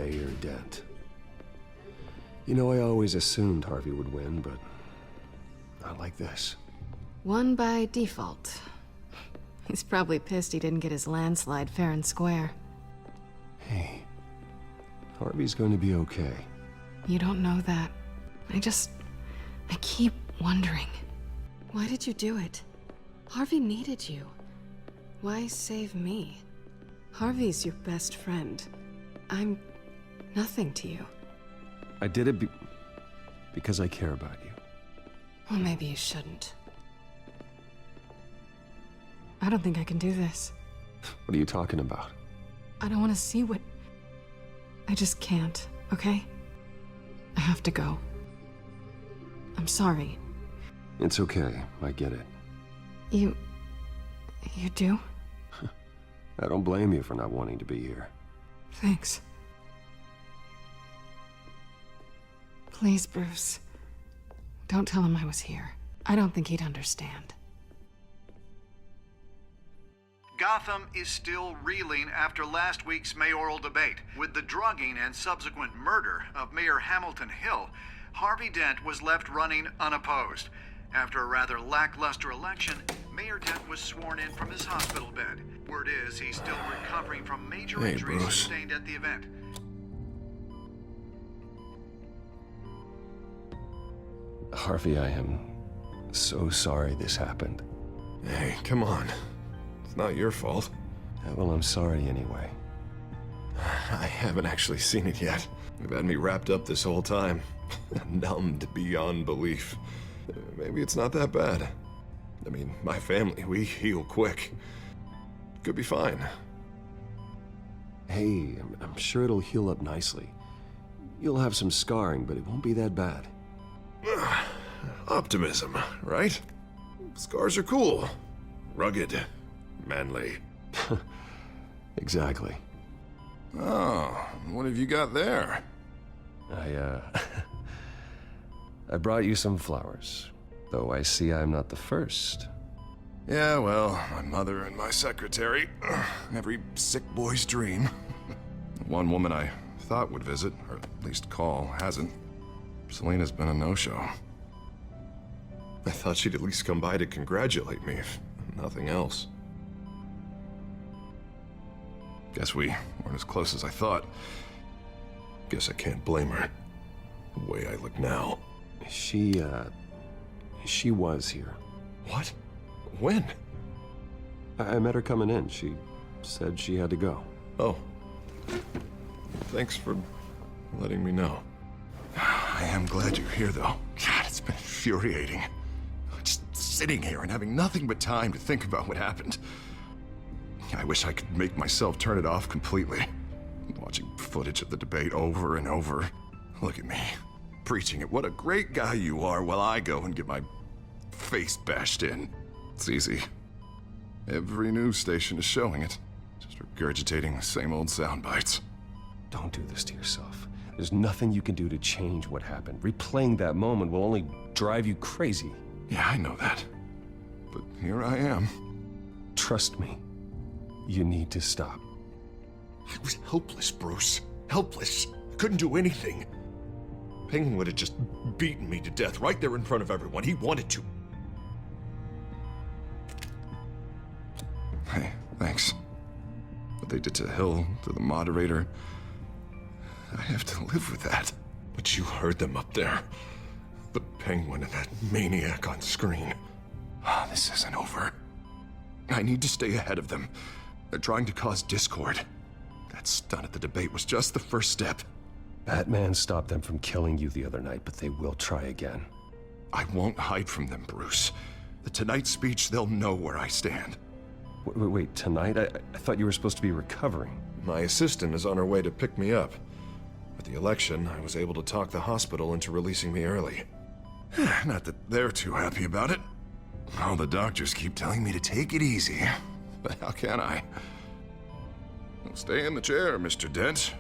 Mayor Dent. You know, I always assumed Harvey would win, but not like this. Won by default. He's probably pissed he didn't get his landslide fair and square. Hey, Harvey's going to be okay. You don't know that. I keep wondering. Why did you do it? Harvey needed you. Why save me? Harvey's your best friend. I'm nothing to you. I did it because I care about you. Well, maybe you shouldn't. I don't think I can do this. What are you talking about? I don't want to see what... I just can't, okay? I have to go. I'm sorry. It's okay, I get it. You do? I don't blame you for not wanting to be here. Thanks. Please, Bruce. Don't tell him I was here. I don't think he'd understand. Gotham is still reeling after last week's mayoral debate. With the drugging and subsequent murder of Mayor Hamilton Hill, Harvey Dent was left running unopposed. After a rather lackluster election, Mayor Dent was sworn in from his hospital bed. Word is he's still recovering from major injuries sustained at the event. Harvey, I am so sorry this happened. Hey, come on. It's not your fault. Well, I'm sorry anyway. I haven't actually seen it yet. You've had me wrapped up this whole time. Numbed beyond belief. Maybe it's not that bad. I mean, my family, we heal quick. Could be fine. Hey, I'm sure it'll heal up nicely. You'll have some scarring, but it won't be that bad. Optimism, right? Scars are cool. Rugged. Manly. Exactly. Oh, what have you got there? I brought you some flowers. Though I see I'm not the first. Yeah, well, my mother and my secretary. Every sick boy's dream. One woman I thought would visit, or at least call, hasn't. Selena's been a no-show. I thought she'd at least come by to congratulate me, if nothing else. Guess we weren't as close as I thought. Guess I can't blame her. The way I look now. She was here. What? When? I met her coming in. She said she had to go. Oh. Thanks for letting me know. I am glad you're here, though. God, it's been infuriating. Just sitting here and having nothing but time to think about what happened. I wish I could make myself turn it off completely. Watching footage of the debate over and over. Look at me, preaching at what a great guy you are while I go and get my face bashed in. It's easy. Every news station is showing it. Just regurgitating the same old sound bites. Don't do this to yourself. There's nothing you can do to change what happened. Replaying that moment will only drive you crazy. Yeah, I know that. But here I am. Trust me. You need to stop. I was helpless, Bruce. Helpless. Couldn't do anything. Penguin would have just beaten me to death right there in front of everyone. He wanted to. Hey, thanks. What they did to Hill, to the moderator, I have to live with that. But you heard them up there. The Penguin and that maniac on screen. This isn't over. I need to stay ahead of them. They're trying to cause discord. That stunt at the debate was just the first step. Batman stopped them from killing you the other night, but they will try again. I won't hide from them, Bruce. The Tonight speech, they'll know where I stand. Wait, tonight? I thought you were supposed to be recovering. My assistant is on her way to pick me up. With the election, I was able to talk the hospital into releasing me early. Not that they're too happy about it. All the doctors keep telling me to take it easy. But how can I? Stay in the chair, Mr. Dent.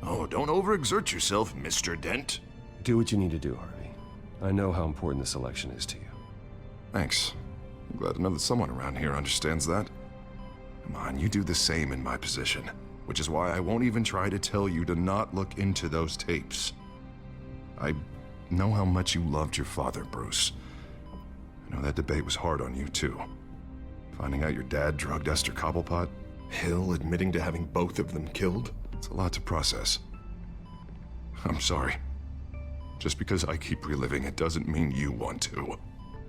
Oh, don't overexert yourself, Mr. Dent. Do what you need to do, Harvey. I know how important this election is to you. Thanks. I'm glad to know that someone around here understands that. Come on, you do the same in my position. which is why I won't even try to tell you to not look into those tapes. I know how much you loved your father, Bruce. I know that debate was hard on you, too. Finding out your dad drugged Esther Cobblepot, Hill admitting to having both of them killed, it's a lot to process. I'm sorry. Just because I keep reliving it doesn't mean you want to.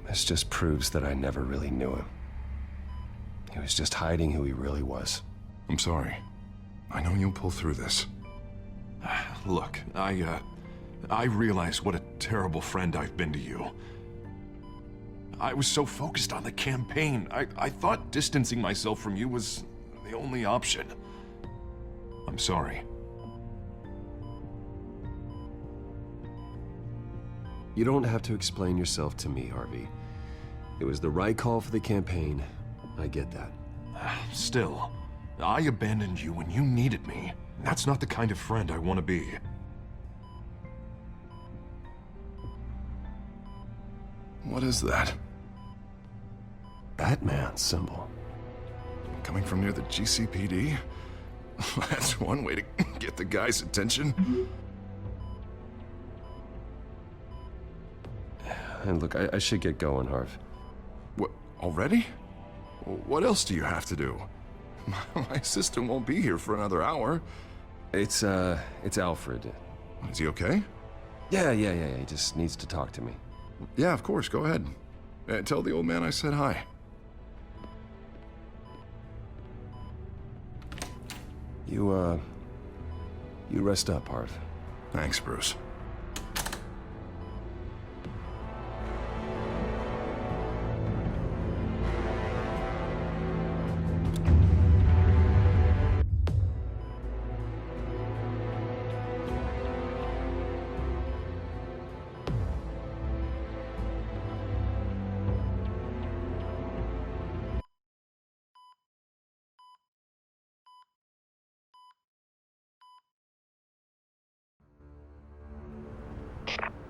This just proves that I never really knew him. He was just hiding who he really was. I'm sorry. I know you'll pull through this. Look, I realize what a terrible friend I've been to you. I was so focused on the campaign. I thought distancing myself from you was the only option. I'm sorry. You don't have to explain yourself to me, Harvey. It was the right call for the campaign. I get that. Still, I abandoned you when you needed me. That's not the kind of friend I want to be. What is that? Batman symbol. Coming from near the GCPD? That's one way to get the guy's attention. And look, I should get going, Harv. What, already? What else do you have to do? My assistant won't be here for another hour. It's Alfred. Is he okay? Yeah. He just needs to talk to me. Yeah, of course, go ahead. Tell the old man I said hi. You rest up, Harv. Thanks, Bruce.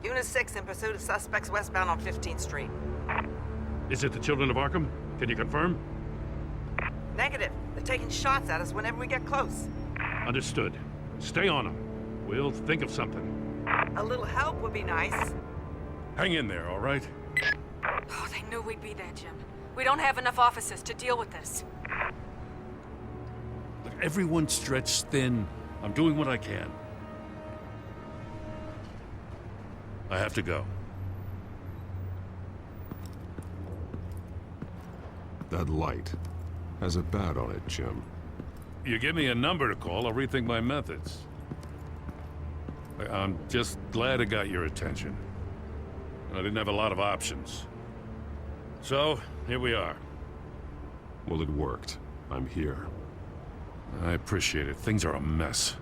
Unit 6 in pursuit of suspects westbound on 15th Street. Is it the Children of Arkham? Can you confirm? Negative. They're taking shots at us whenever we get close. Understood. Stay on them. We'll think of something. A little help would be nice. Hang in there, all right? Oh, they knew we'd be there, Jim. We don't have enough officers to deal with this. Look, everyone's stretched thin. I'm doing what I can. I have to go. That light has a bat on it, Jim. You give me a number to call, I'll rethink my methods. I'm just glad it got your attention. I didn't have a lot of options. So, here we are. Well, it worked. I'm here. I appreciate it. Things are a mess.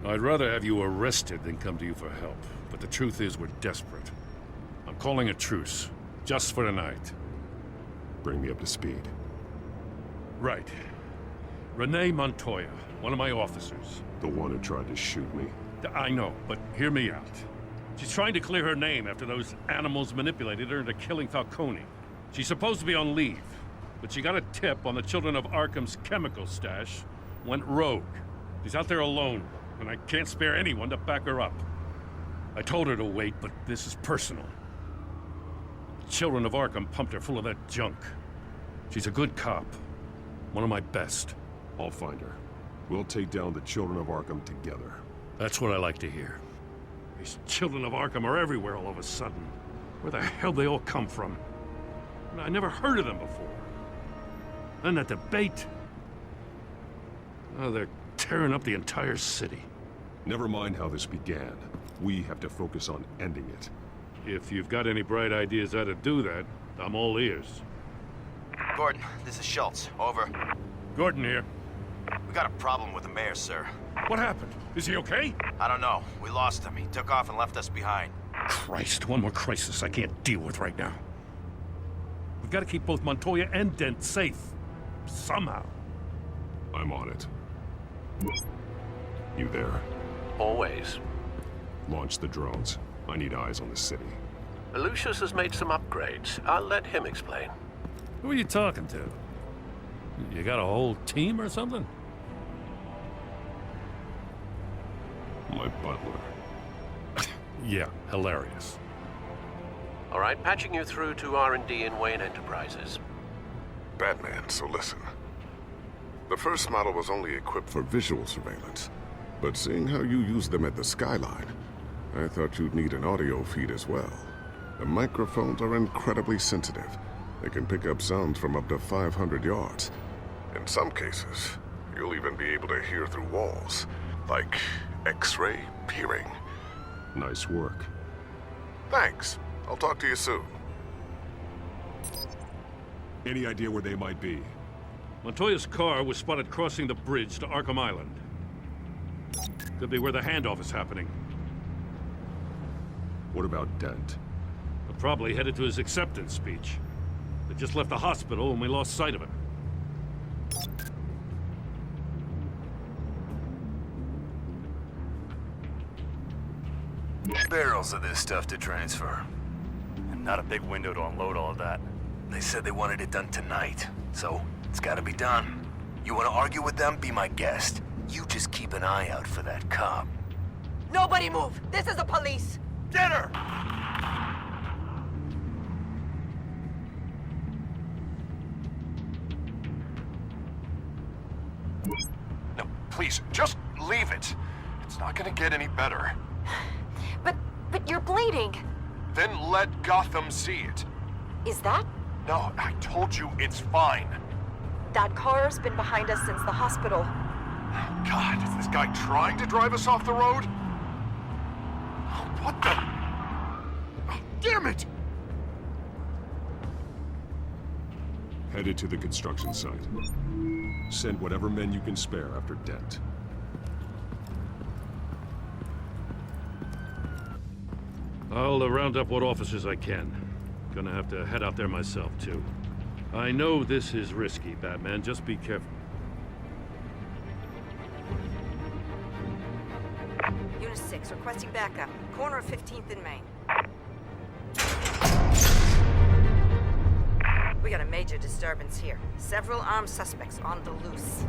I'd rather have you arrested than come to you for help. But the truth is, we're desperate. I'm calling a truce. Just for tonight. Bring me up to speed. Right. Renee Montoya, one of my officers. The one who tried to shoot me. I know, but hear me out. She's trying to clear her name after those animals manipulated her into killing Falcone. She's supposed to be on leave, but she got a tip on the Children of Arkham's chemical stash, went rogue. She's out there alone, and I can't spare anyone to back her up. I told her to wait, but this is personal. The Children of Arkham pumped her full of that junk. She's a good cop. One of my best. I'll find her. We'll take down the Children of Arkham together. That's what I like to hear. These Children of Arkham are everywhere all of a sudden. Where the hell they all come from? I never heard of them before. And that debate. Oh, they're tearing up the entire city. Never mind how this began. We have to focus on ending it. If you've got any bright ideas how to do that, I'm all ears. Gordon, this is Schultz. Over. Gordon here. We got a problem with the mayor, sir. What happened? Is he okay? I don't know. We lost him. He took off and left us behind. Christ, one more crisis I can't deal with right now. We've got to keep both Montoya and Dent safe. Somehow. I'm on it. You there? Always. Launch the drones. I need eyes on the city. Lucius has made some upgrades. I'll let him explain. Who are you talking to? You got a whole team or something? My butler. Yeah, hilarious. All right, patching you through to R&D in Wayne Enterprises. Batman, so listen. The first model was only equipped for visual surveillance, but seeing how you use them at the skyline, I thought you'd need an audio feed as well. The microphones are incredibly sensitive. They can pick up sounds from up to 500 yards. In some cases, you'll even be able to hear through walls, like X-ray peering. Nice work. Thanks. I'll talk to you soon. Any idea where they might be? Montoya's car was spotted crossing the bridge to Arkham Island. Could be where the handoff is happening. What about Dent? We're probably headed to his acceptance speech. They just left the hospital and we lost sight of him. Barrels of this stuff to transfer. And not a big window to unload all of that. They said they wanted it done tonight, so it's gotta be done. You wanna argue with them? Be my guest. You just keep an eye out for that cop. Nobody move! This is the police! Get her! No, please, just leave it. It's not gonna get any better. But you're bleeding. Then let Gotham see it. Is that? No, I told you it's fine. That car's been behind us since the hospital. God, is this guy trying to drive us off the road? What the? Oh, damn it! Headed to the construction site. Send whatever men you can spare after Dent. I'll round up what officers I can. Gonna have to head out there myself, too. I know this is risky, Batman. Just be careful. Unit 6, requesting backup. Corner of 15th and Main. We got a major disturbance here. Several armed suspects on the loose.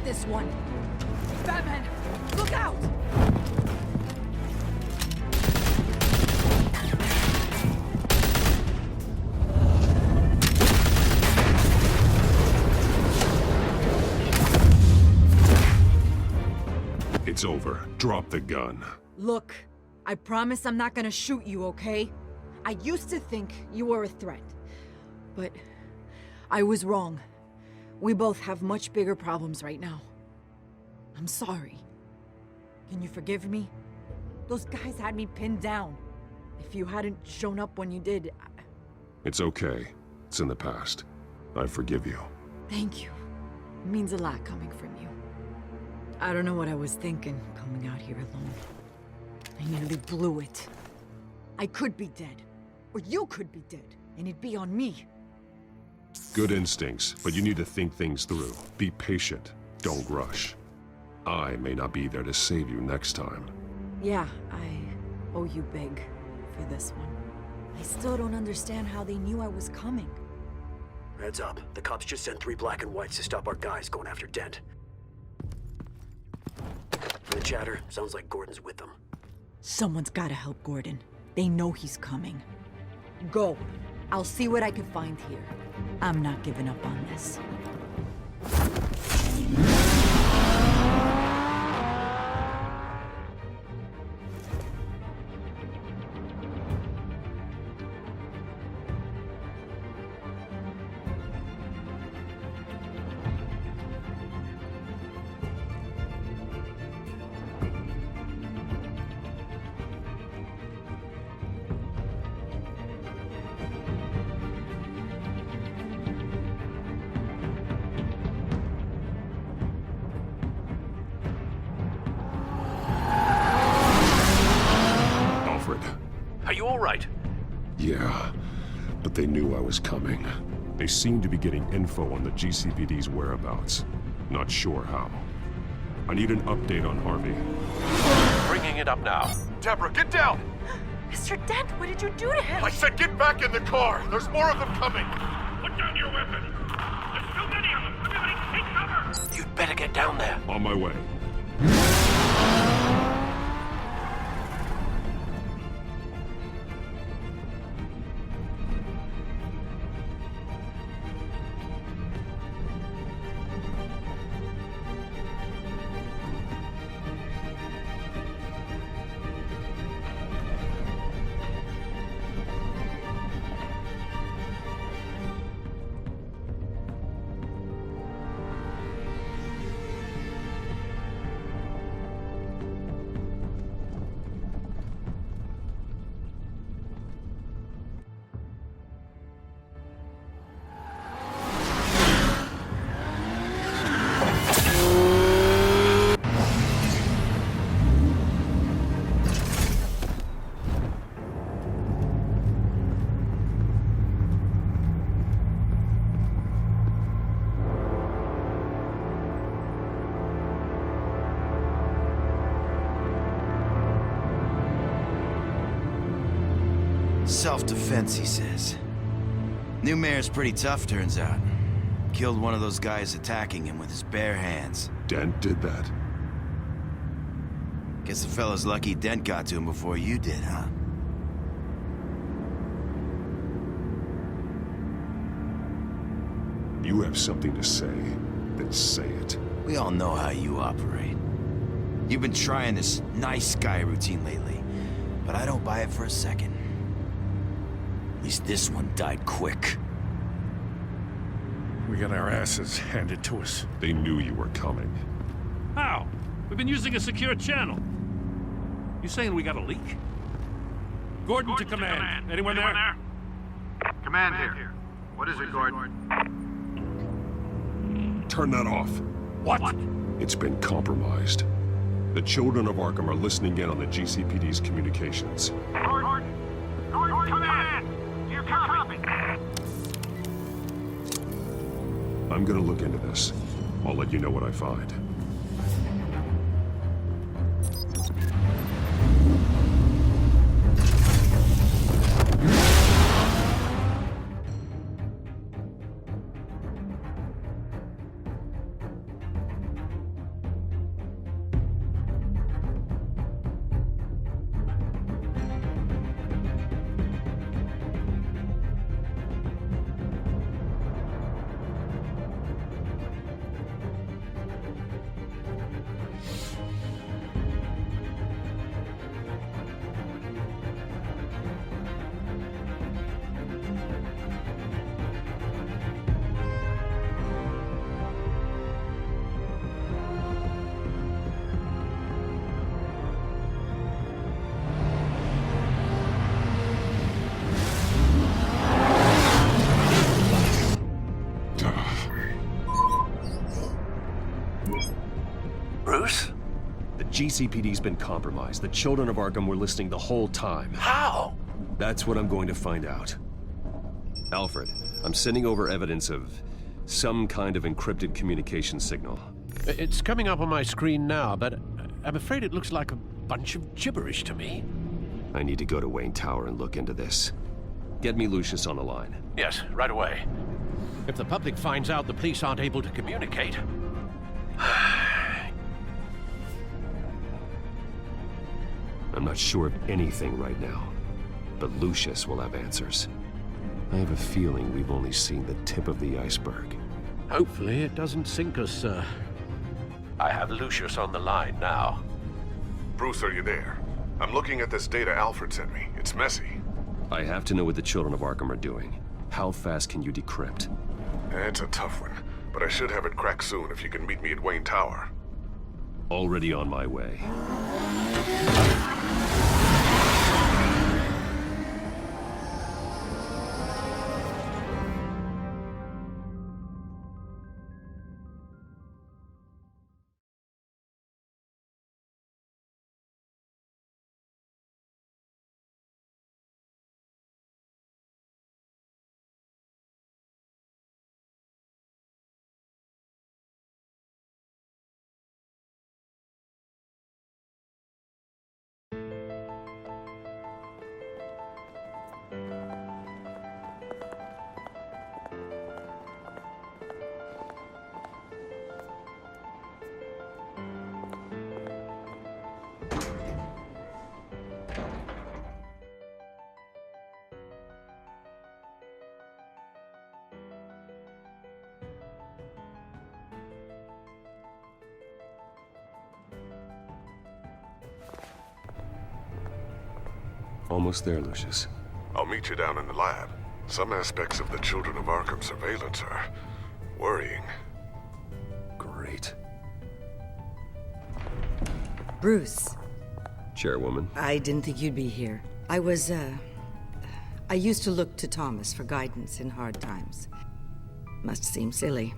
This one. Batman, look out! It's over. Drop the gun. Look, I promise I'm not gonna shoot you, okay? I used to think you were a threat, but I was wrong. We both have much bigger problems right now. I'm sorry. Can you forgive me? Those guys had me pinned down. If you hadn't shown up when you did, It's okay. It's in the past. I forgive you. Thank you. It means a lot coming from you. I don't know what I was thinking, coming out here alone. I nearly blew it. I could be dead. Or you could be dead, and it'd be on me. Good instincts, but you need to think things through. Be patient. Don't rush. I may not be there to save you next time. Yeah, I owe you big for this one. I still don't understand how they knew I was coming. Heads up. The cops just sent 3 black and whites to stop our guys going after Dent. From the chatter, sounds like Gordon's with them. Someone's gotta help Gordon. They know he's coming. Go. I'll see what I can find here. I'm not giving up on this. right? Yeah, but they knew I was coming. They seemed to be getting info on the GCPD's whereabouts. Not sure how. I need an update on Harvey. Bringing it up now. Deborah, get down! Mr. Dent, what did you do to him? I said get back in the car! There's more of them coming! Put down your weapon! There's too many of them! Everybody take cover! You'd better get down there. On my way. Self-defense, he says. New mayor's pretty tough, turns out. Killed one of those guys attacking him with his bare hands. Dent did that? Guess the fella's lucky Dent got to him before you did, huh? You have something to say, then say it. We all know how you operate. You've been trying this nice guy routine lately, but I don't buy it for a second. At least this one died quick. We got our asses handed to us. They knew you were coming. How? We've been using a secure channel. You saying we got a leak? Gordon to command. Anyone there? Command here. What is it, Gordon? Turn that off. What? It's been compromised. The children of Arkham are listening in on the GCPD's communications. Gordon, command! Do you copy? I'm gonna look into this. I'll let you know what I find. Bruce? The GCPD's been compromised. The children of Arkham were listening the whole time. How? That's what I'm going to find out. Alfred, I'm sending over evidence of some kind of encrypted communication signal. It's coming up on my screen now, but I'm afraid it looks like a bunch of gibberish to me. I need to go to Wayne Tower and look into this. Get me Lucius on the line. Yes, right away. If the public finds out the police aren't able to communicate... I'm not sure of anything right now, but Lucius will have answers. I have a feeling we've only seen the tip of the iceberg. Hopefully it doesn't sink us, sir. I have Lucius on the line now. Bruce, are you there? I'm looking at this data Alfred sent me. It's messy. I have to know what the children of Arkham are doing. How fast can you decrypt? It's a tough one, but I should have it cracked soon if you can meet me at Wayne Tower. Already on my way. Almost there, Lucius. I'll meet you down in the lab. Some aspects of the Children of Arkham surveillance are worrying. Great. Bruce. Chairwoman. I didn't think you'd be here. I used to look to Thomas for guidance in hard times. Must seem silly.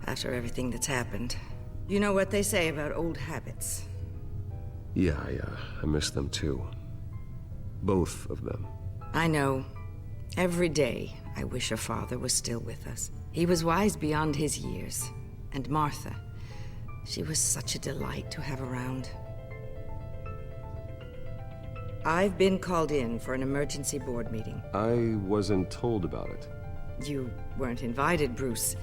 After everything that's happened. You know what they say about old habits. Yeah, I miss them too. Both of them. I know. Every day, I wish your father was still with us. He was wise beyond his years. And Martha, she was such a delight to have around. I've been called in for an emergency board meeting. I wasn't told about it. You weren't invited, Bruce.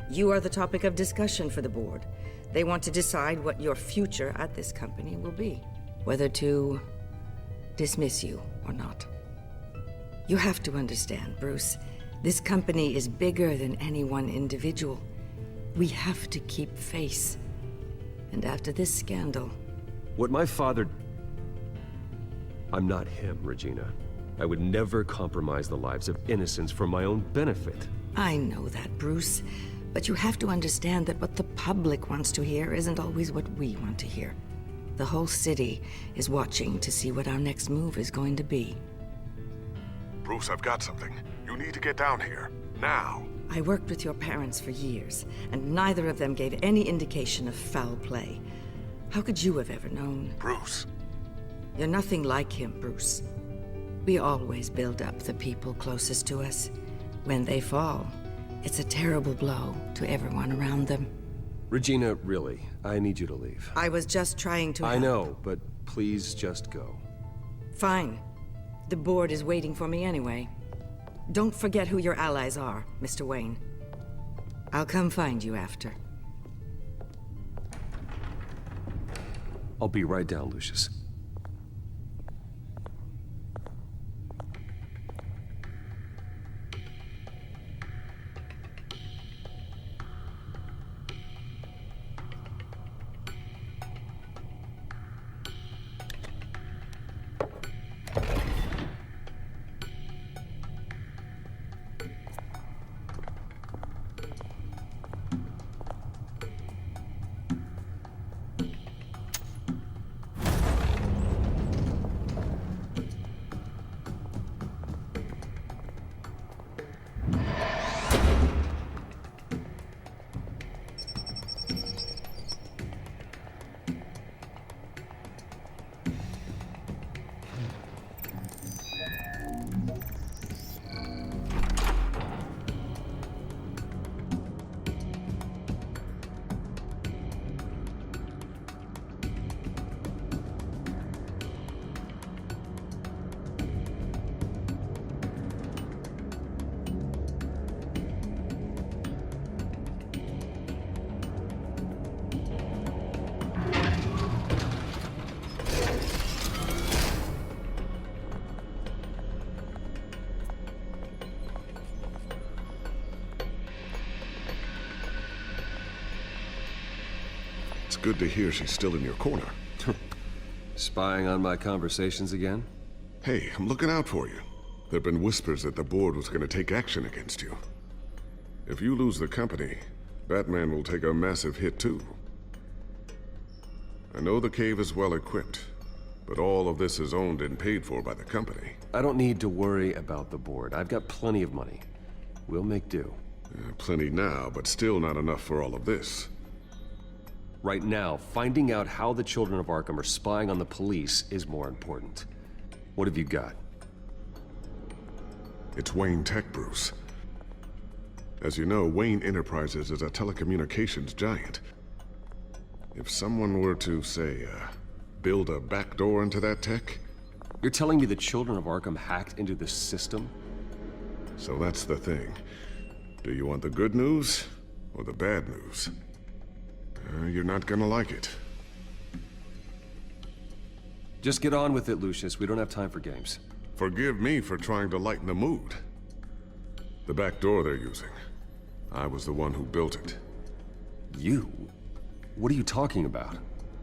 You are the topic of discussion for the board. They want to decide what your future at this company will be. Whether to dismiss you or not. You have to understand, Bruce. This company is bigger than any one individual. We have to keep face. And after this scandal... What my father... I'm not him, Regina. I would never compromise the lives of innocents for my own benefit. I know that, Bruce. But you have to understand that what the public wants to hear isn't always what we want to hear. The whole city is watching to see what our next move is going to be. Bruce, I've got something. You need to get down here. Now. I worked with your parents for years, and neither of them gave any indication of foul play. How could you have ever known? Bruce. You're nothing like him, Bruce. We always build up the people closest to us. When they fall, it's a terrible blow to everyone around them. Regina, really, I need you to leave. I was just trying to I know, but please just go. Fine. The board is waiting for me anyway. Don't forget who your allies are, Mr. Wayne. I'll come find you after. I'll be right down, Lucius. It's good to hear she's still in your corner. Spying on my conversations again? Hey, I'm looking out for you. There've been whispers that the board was going to take action against you. If you lose the company, Batman will take a massive hit too. I know the cave is well equipped, but all of this is owned and paid for by the company. I don't need to worry about the board. I've got plenty of money. We'll make do. Plenty now, but still not enough for all of this. Right now, finding out how the Children of Arkham are spying on the police is more important. What have you got? It's Wayne Tech, Bruce. As you know, Wayne Enterprises is a telecommunications giant. If someone were to, say, build a backdoor into that tech... You're telling me the Children of Arkham hacked into the system? So that's the thing. Do you want the good news or the bad news? You're not gonna like it. Just get on with it, Lucius. We don't have time for games. Forgive me for trying to lighten the mood. The back door they're using. I was the one who built it. You? What are you talking about?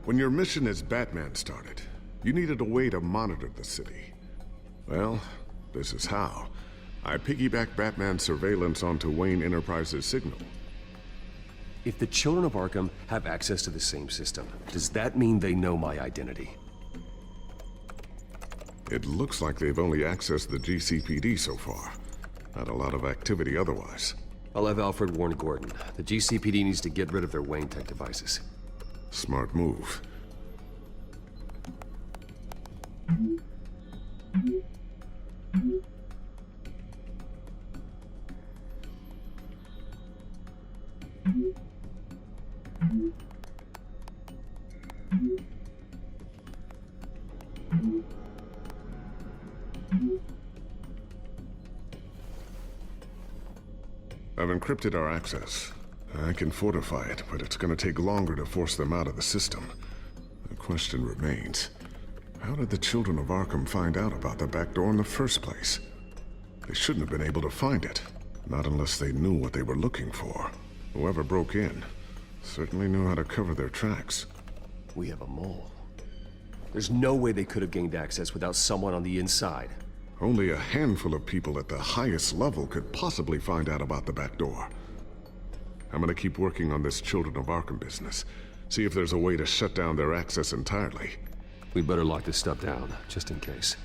When your mission as Batman started, you needed a way to monitor the city. Well, this is how. I piggyback Batman's surveillance onto Wayne Enterprises' signal. If the Children of Arkham have access to the same system, does that mean they know my identity? It looks like they've only accessed the GCPD so far. Not a lot of activity otherwise. I'll have Alfred warn Gordon. The GCPD needs to get rid of their Wayne Tech devices. Smart move. I've encrypted our access. I can fortify it, but it's gonna take longer to force them out of the system. The question remains, how did the Children of Arkham find out about the back door in the first place? They shouldn't have been able to find it. Not unless they knew what they were looking for. Whoever broke in certainly knew how to cover their tracks. We have a mole. There's no way they could have gained access without someone on the inside. Only a handful of people at the highest level could possibly find out about the back door. I'm gonna keep working on this Children of Arkham business. See if there's a way to shut down their access entirely. We better lock this stuff down, just in case.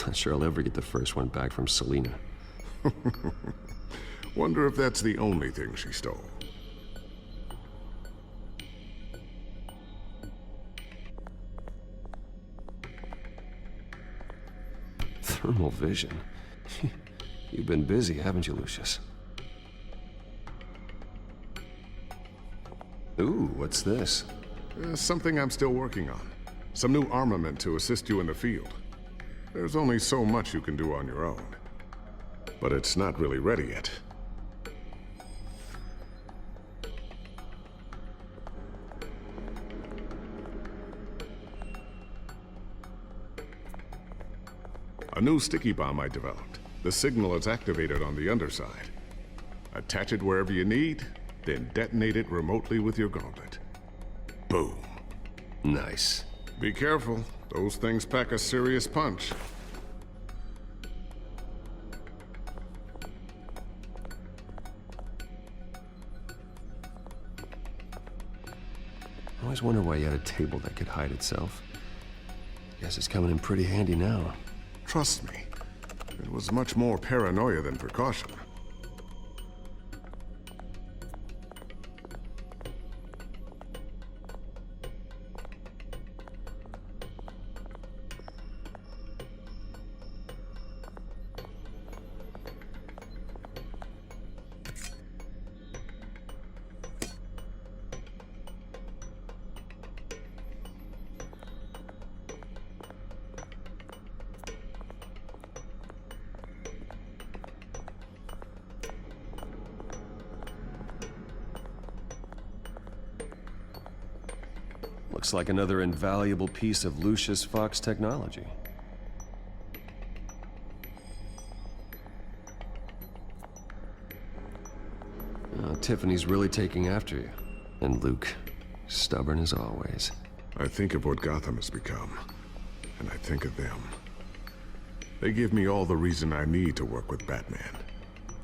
Not sure I'll ever get the first one back from Selina. Wonder if that's the only thing she stole. Thermal vision? You've been busy, haven't you, Lucius? Ooh, what's this? Something I'm still working on. Some new armament to assist you in the field. There's only so much you can do on your own. But it's not really ready yet. A new sticky bomb I developed. The signal is activated on the underside. Attach it wherever you need, then detonate it remotely with your gauntlet. Boom. Nice. Be careful. Those things pack a serious punch. I always wonder why you had a table that could hide itself. Guess it's coming in pretty handy now. Trust me, it was much more paranoia than precaution. Looks like another invaluable piece of Lucius Fox technology. Tiffany's really taking after you. And Luke, stubborn as always. I think of what Gotham has become, and I think of them. They give me all the reason I need to work with Batman.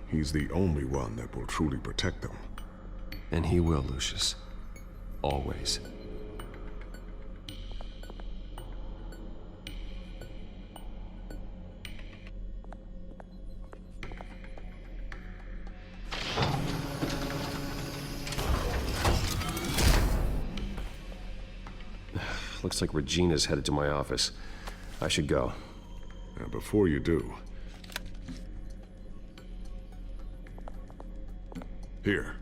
He's the only one that will truly protect them. And he will, Lucius. Always. Looks like Regina's headed to my office. I should go. Now, before you do... Here.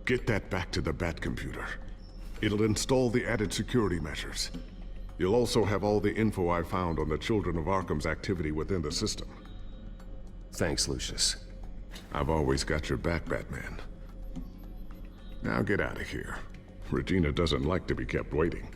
Get that back to the Bat computer. It'll install the added security measures. You'll also have all the info I found on the Children of Arkham's activity within the system. Thanks, Lucius. I've always got your back, Batman. Now get out of here. Regina doesn't like to be kept waiting.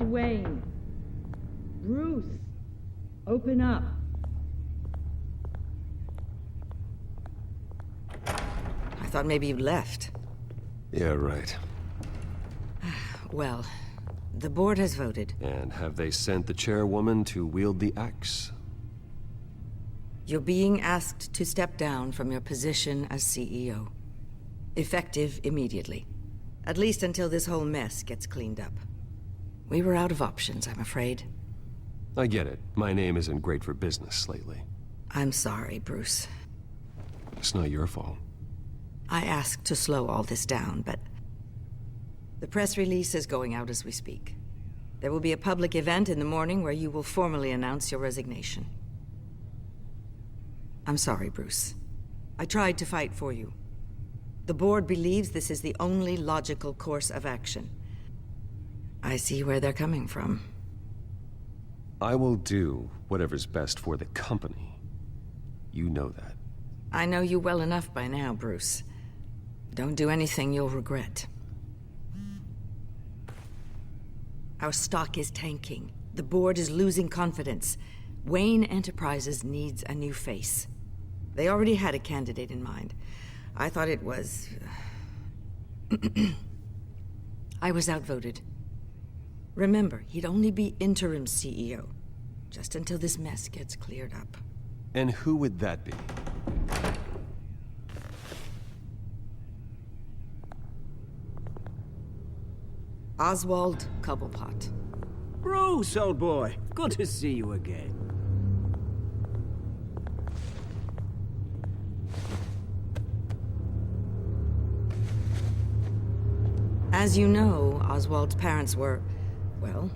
Mr. Wayne. Bruce, open up. I thought maybe you left. Yeah, right. Well, the board has voted. And have they sent the chairwoman to wield the axe? You're being asked to step down from your position as CEO. Effective immediately. At least until this whole mess gets cleaned up. We were out of options, I'm afraid. I get it. My name isn't great for business lately. I'm sorry, Bruce. It's not your fault. I asked to slow all this down, but the press release is going out as we speak. There will be a public event in the morning where you will formally announce your resignation. I'm sorry, Bruce. I tried to fight for you. The board believes this is the only logical course of action. I see where they're coming from. I will do whatever's best for the company. You know that. I know you well enough by now, Bruce. Don't do anything you'll regret. Our stock is tanking. The board is losing confidence. Wayne Enterprises needs a new face. They already had a candidate in mind. I thought it was... I was outvoted. Remember, he'd only be interim CEO, just until this mess gets cleared up. And who would that be? Oswald Cobblepot. Bruce, old boy. Good to see you again. As you know, Oswald's parents were, well,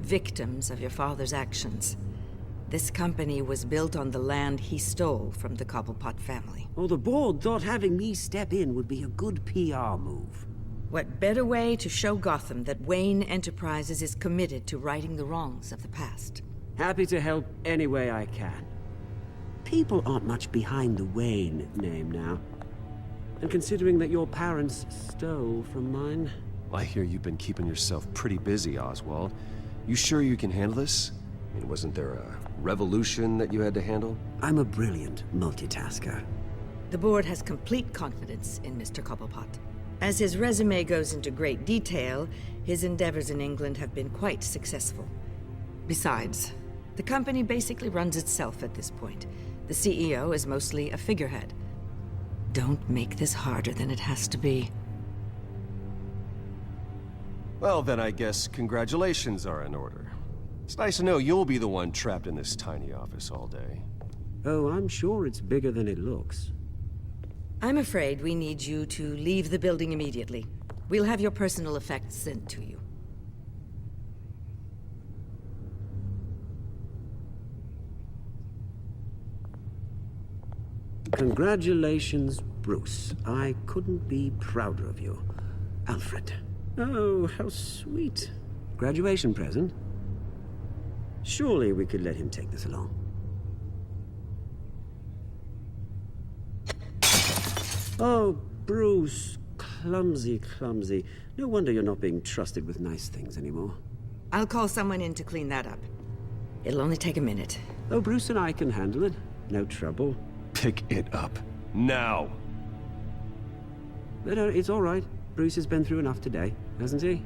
victims of your father's actions. This company was built on the land he stole from the Cobblepot family. Well, the board thought having me step in would be a good PR move. What better way to show Gotham that Wayne Enterprises is committed to righting the wrongs of the past? Happy to help any way I can. People aren't much behind the Wayne name now. And considering that your parents stole from mine... I hear you've been keeping yourself pretty busy, Oswald. You sure you can handle this? I mean, wasn't there a revolution that you had to handle? I'm a brilliant multitasker. The board has complete confidence in Mr. Cobblepot. As his resume goes into great detail, his endeavors in England have been quite successful. Besides, the company basically runs itself at this point. The CEO is mostly a figurehead. Don't make this harder than it has to be. Well, then I guess congratulations are in order. It's nice to know you'll be the one trapped in this tiny office all day. Oh, I'm sure it's bigger than it looks. I'm afraid we need you to leave the building immediately. We'll have your personal effects sent to you. Congratulations, Bruce. I couldn't be prouder of you. Alfred. Oh, how sweet. Graduation present? Surely we could let him take this along. Oh, Bruce. Clumsy, clumsy. No wonder you're not being trusted with nice things anymore. I'll call someone in to clean that up. It'll only take a minute. Oh, Bruce and I can handle it. No trouble. Pick it up. Now! No, it's all right. Bruce has been through enough today, hasn't he?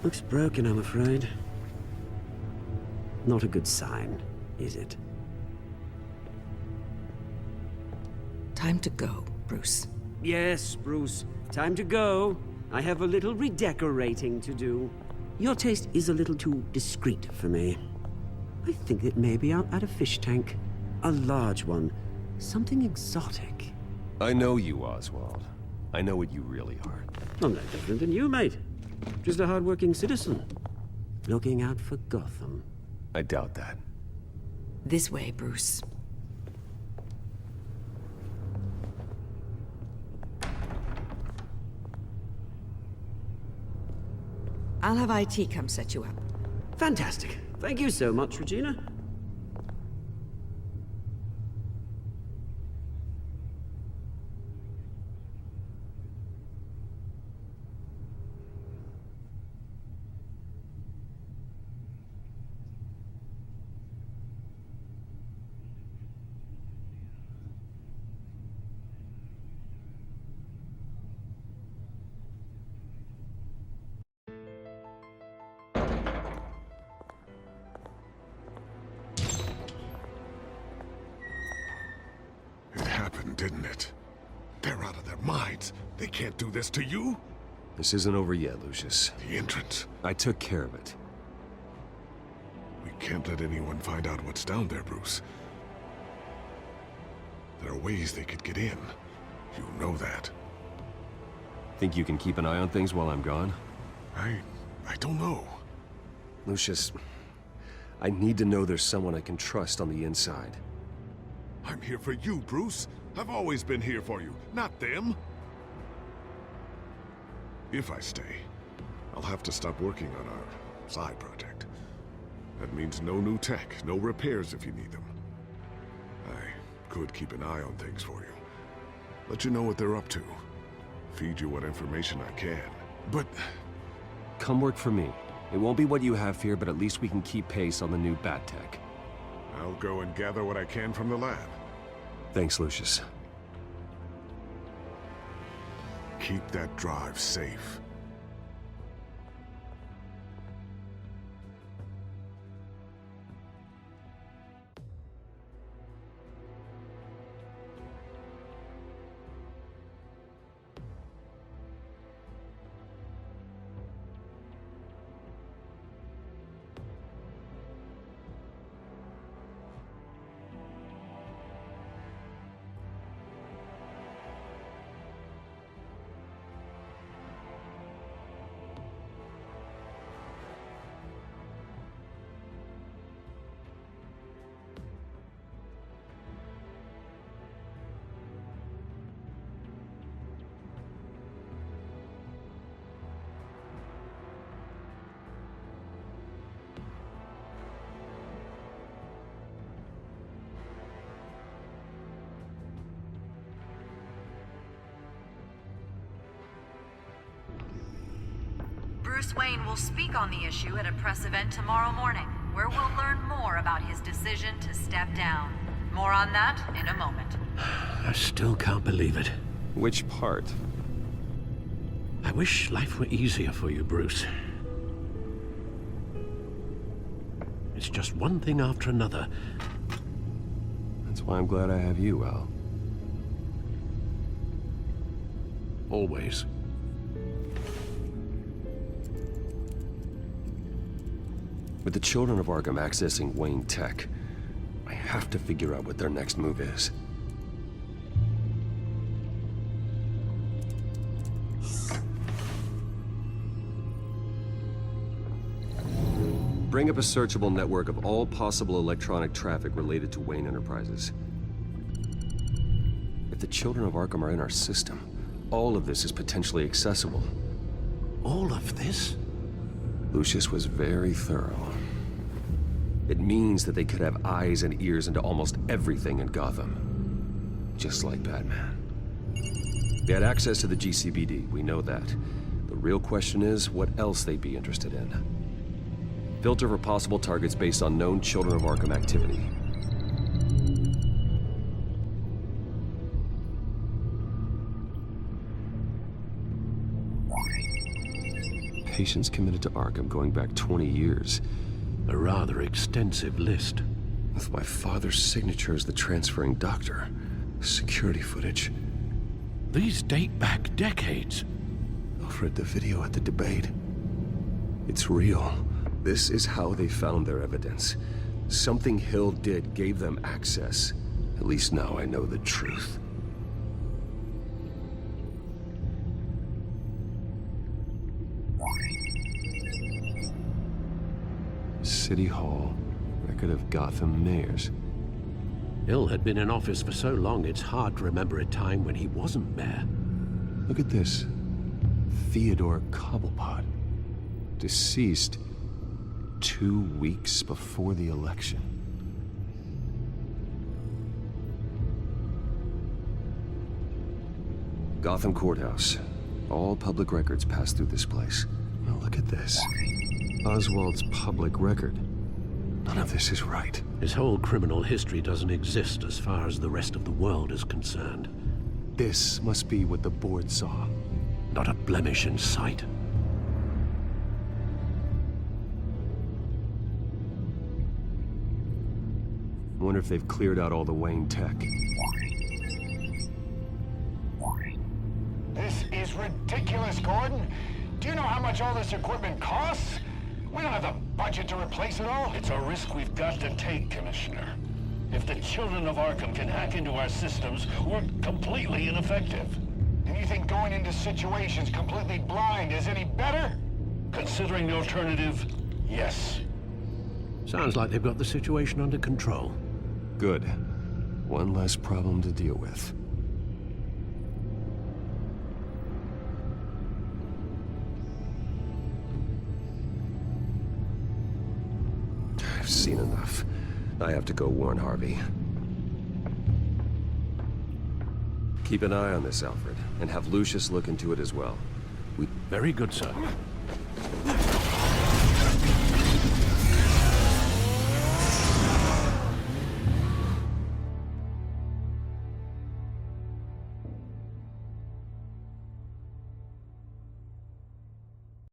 Looks broken, I'm afraid. Not a good sign, is it? Time to go, Bruce. Yes, Bruce. Time to go. I have a little redecorating to do. Your taste is a little too discreet for me. I think that maybe I'll add a fish tank. A large one. Something exotic. I know you, Oswald. I know what you really are. I'm no different than you, mate. Just a hard-working citizen. Looking out for Gotham. I doubt that. This way, Bruce. I'll have IT come set you up. Fantastic. Thank you so much, Regina. didn't it? They're out of their minds. They can't do this to you? This isn't over yet, Lucius. The entrance. I took care of it. We can't let anyone find out what's down there, Bruce. There are ways they could get in. You know that. Think you can keep an eye on things while I'm gone? I don't know. Lucius, I need to know there's someone I can trust on the inside. I'm here for you, Bruce. I've always been here for you, not them. If I stay, I'll have to stop working on our side project. That means no new tech, no repairs if you need them. I could keep an eye on things for you. Let you know what they're up to. Feed you what information I can. But... Come work for me. It won't be what you have here, but at least we can keep pace on the new bat tech. I'll go and gather what I can from the lab. Thanks, Lucius. Keep that drive safe. Bruce Wayne will speak on the issue at a press event tomorrow morning, where we'll learn more about his decision to step down. More on that in a moment. I still can't believe it. Which part? I wish life were easier for you, Bruce. It's just one thing after another. That's why I'm glad I have you, Al. Always. With the children of Arkham accessing Wayne Tech, I have to figure out what their next move is. Bring up a searchable network of all possible electronic traffic related to Wayne Enterprises. If the children of Arkham are in our system, all of this is potentially accessible. All of this? Lucius was very thorough. It means that they could have eyes and ears into almost everything in Gotham. Just like Batman. They had access to the GCPD, we know that. The real question is, what else they'd be interested in. Filter for possible targets based on known Children of Arkham activity. Patients committed to Arkham going back 20 years. A rather extensive list. With my father's signature as the transferring doctor. Security footage. These date back decades. I've read the video at the debate. It's real. This is how they found their evidence. Something Hill did gave them access. At least now I know the truth. City Hall. Record of Gotham mayors. Hill had been in office for so long, it's hard to remember a time when he wasn't mayor. Look at this. Theodore Cobblepot. Deceased 2 weeks before the election. Gotham Courthouse. All public records pass through this place. Now look at this. Oswald's public record. None of this is right. His whole criminal history doesn't exist as far as the rest of the world is concerned. This must be what the board saw. Not a blemish in sight. I wonder if they've cleared out all the Wayne tech. ridiculous, Gordon. Do you know how much all this equipment costs? We don't have the budget to replace it all. It's a risk we've got to take, Commissioner. If the children of Arkham can hack into our systems, we're completely ineffective. And you think going into situations completely blind is any better? Considering the alternative, yes. Sounds like they've got the situation under control. Good. One less problem to deal with. I've seen enough. I have to go warn Harvey. Keep an eye on this, Alfred, and have Lucius look into it as well. Very good, sir.